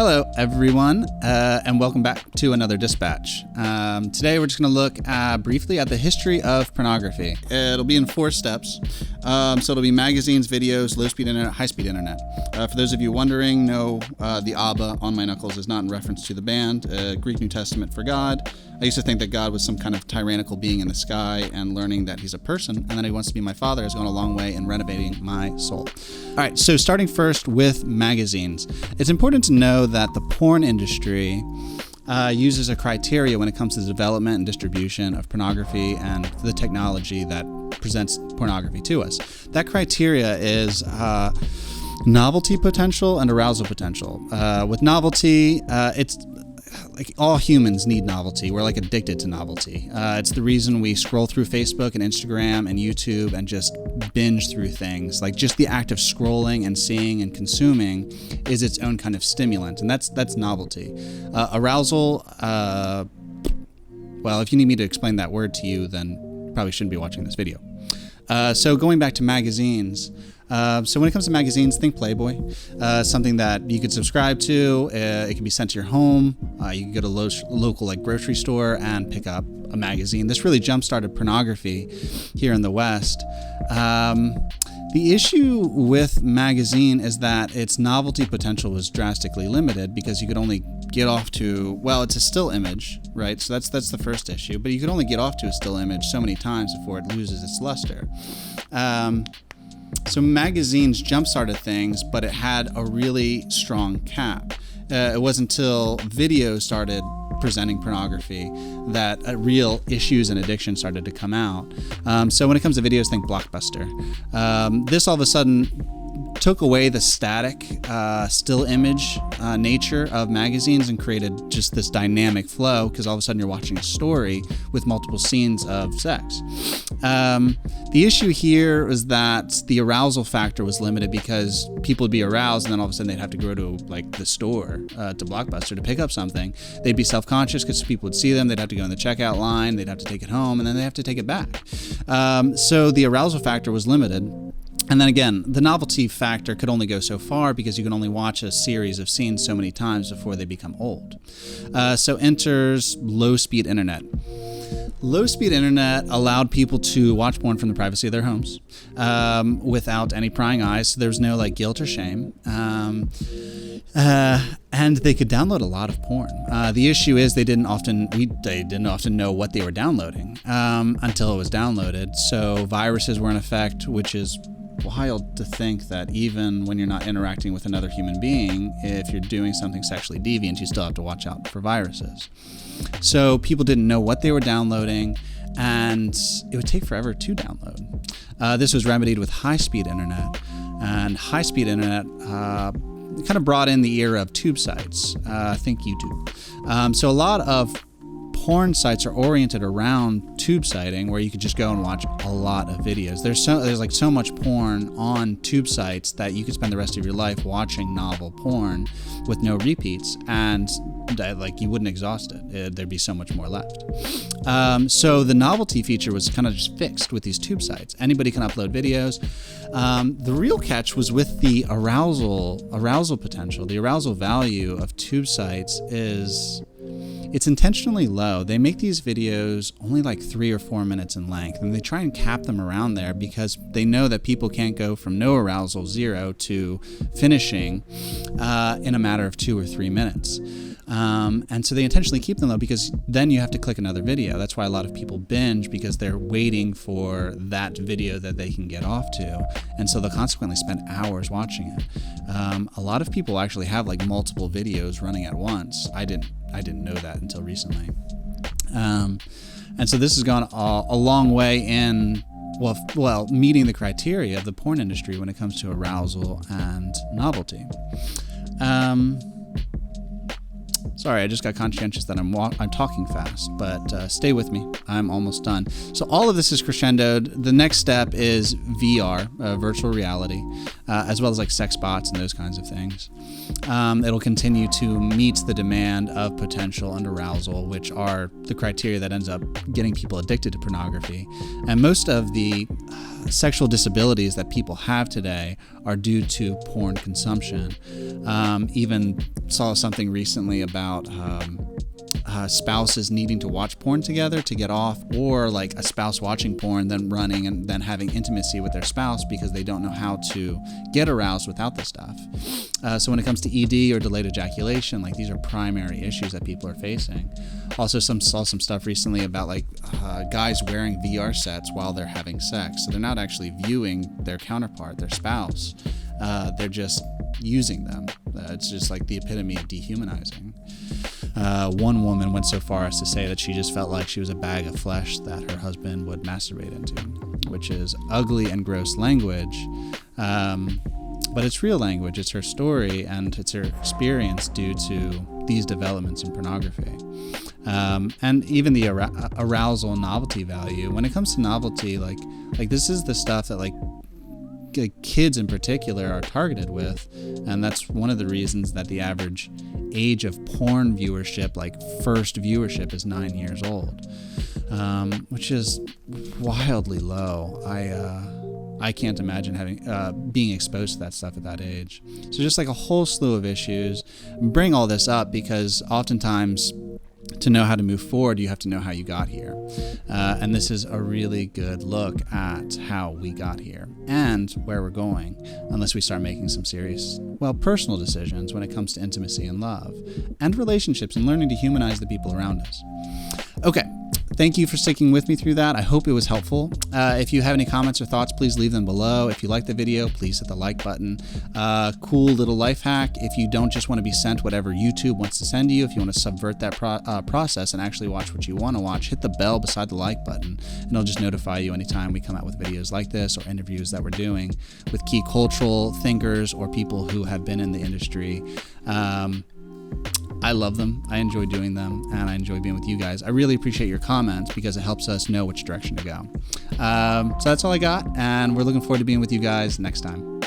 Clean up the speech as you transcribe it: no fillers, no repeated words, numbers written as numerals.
Hello, everyone, and welcome back to another dispatch. Today, we're just going to look briefly at the history of pornography. It'll be in 4 steps. So it'll be magazines, videos, low-speed internet, high-speed internet. For those of you wondering, no, the Abba on my knuckles is not in reference to the band, Greek New Testament for God. I used to think that God was some kind of tyrannical being in the sky, and learning that he's a person and that he wants to be my father has gone a long way in renovating my soul. All right, so starting first with magazines. It's important to know that the porn industry uses a criteria when it comes to the development and distribution of pornography and the technology that presents pornography to us. That criteria is novelty potential and arousal potential. With novelty, it's like all humans need novelty. We're like addicted to novelty. It's the reason we scroll through Facebook and Instagram and YouTube and just binge through things. Like just the act of scrolling and seeing and consuming is its own kind of stimulant, and that's novelty. Arousal, well, if you need me to explain that word to you, then you probably shouldn't be watching this video. So going back to magazines, so when it comes to magazines, think Playboy, something that you could subscribe to. It can be sent to your home. You can go to local like grocery store and pick up a magazine. This really jump-started pornography here in the West. The issue with magazine is that its novelty potential was drastically limited because you could only get off to, well, it's a still image, right? So that's the first issue, but you could only get off to a still image so many times before it loses its luster. So magazines jump-started things, but it had a really strong cap. It wasn't until video started presenting pornography that real issues and addiction started to come out. So when it comes to videos, think Blockbuster. This all of a sudden took away the static, still image nature of magazines and created just this dynamic flow, because all of a sudden you're watching a story with multiple scenes of sex. The issue here is that the arousal factor was limited because people would be aroused and then all of a sudden they'd have to go to like the store, to Blockbuster, to pick up something. They'd be self-conscious because people would see them. They'd have to go in the checkout line. They'd have to take it home, and then they have to take it back. So the arousal factor was limited. And then again, the novelty factor could only go so far because you can only watch a series of scenes so many times before they become old. So enters low-speed internet. Low-speed internet allowed people to watch porn from the privacy of their homes without any prying eyes. So there was no like guilt or shame. And they could download a lot of porn. The issue is they didn't often know what they were downloading until it was downloaded. So viruses were in effect, which is wild to think that even when you're not interacting with another human being, if you're doing something sexually deviant, you still have to watch out for viruses. So people didn't know what they were downloading, and it would take forever to download. This was remedied with high-speed internet, and high-speed internet kind of brought in the era of tube sites. Think YouTube. So a lot of porn sites are oriented around tube siting, where you could just go and watch a lot of videos. There's like so much porn on tube sites that you could spend the rest of your life watching novel porn with no repeats, and like you wouldn't exhaust it. There'd be so much more left. So the novelty feature was kind of just fixed with these tube sites. Anybody can upload videos. The real catch was with the arousal potential. The arousal value of tube sites is, it's intentionally low. They make these videos only like 3 or 4 minutes in length, and they try and cap them around there because they know that people can't go from no arousal, 0, to finishing in a matter of 2 or 3 minutes. And so they intentionally keep them low because then you have to click another video. That's why a lot of people binge, because they're waiting for that video that they can get off to. And so they'll consequently spend hours watching it. A lot of people actually have like multiple videos running at once. I didn't know that until recently. And so this has gone a long way in, well, meeting the criteria of the porn industry when it comes to arousal and novelty. Sorry, I just got conscientious that I'm talking fast, but stay with me. I'm almost done. So all of this is crescendoed. The next step is VR, virtual reality, as well as like sex bots and those kinds of things. It'll continue to meet the demand of potential and arousal, which are the criteria that ends up getting people addicted to pornography. And most of the sexual disabilities that people have today are due to porn consumption. Even saw something recently about spouses needing to watch porn together to get off, or like a spouse watching porn, then running and then having intimacy with their spouse because they don't know how to get aroused without the stuff. So when it comes to ED or delayed ejaculation, like these are primary issues that people are facing. Also, saw some stuff recently about like guys wearing VR sets while they're having sex. So they're not actually viewing their counterpart, their spouse. They're just using them. It's just like the epitome of dehumanizing. One woman went so far as to say that she just felt like she was a bag of flesh that her husband would masturbate into, which is ugly and gross language. But it's real language. It's her story, and it's her experience due to these developments in pornography. And even the arousal and novelty value. When it comes to novelty, like this is the stuff that like kids in particular are targeted with, and that's one of the reasons that the average age of porn viewership, like first viewership, is 9 years old, which is wildly low. I can't imagine having being exposed to that stuff at that age. So just like a whole slew of issues. Bring all this up because oftentimes, to know how to move forward, you have to know how you got here. And this is a really good look at how we got here and where we're going, unless we start making some serious, personal decisions when it comes to intimacy and love and relationships and learning to humanize the people around us. Okay. Thank you for sticking with me through that. I hope it was helpful. If you have any comments or thoughts, please leave them below. If you like the video, please hit the like button. Cool little life hack. If you don't just want to be sent whatever YouTube wants to send you, if you want to subvert that process and actually watch what you want to watch, hit the bell beside the like button, and it'll just notify you anytime we come out with videos like this or interviews that we're doing with key cultural thinkers or people who have been in the industry. I love them. I enjoy doing them, and I enjoy being with you guys. I really appreciate your comments because it helps us know which direction to go. So that's all I got, and we're looking forward to being with you guys next time.